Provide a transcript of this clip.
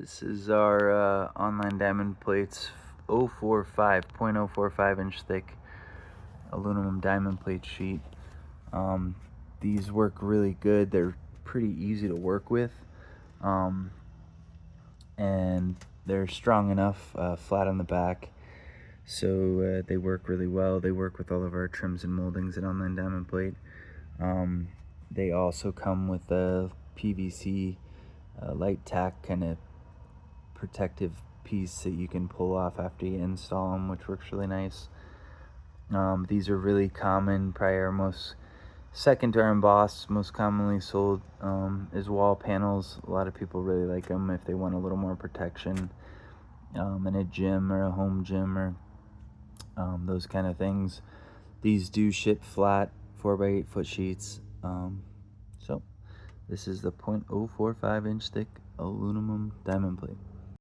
This is our online diamond plates, 0.045 inch thick aluminum diamond plate sheet. These work really good. They're pretty easy to work with, and they're strong enough, flat on the back, so they work really well. They work with all of our trims and moldings at Online Diamond Plate. They also come with a PVC light tack kind of protective piece that you can pull off after you install them, which works really nice. These are really common, probably our most second to our emboss, most commonly sold is wall panels. A lot of people really like them if they want a little more protection in a gym or a home gym or those kind of things. These do ship flat 4x8 foot sheets. So this is the 0.045 inch thick aluminum diamond plate.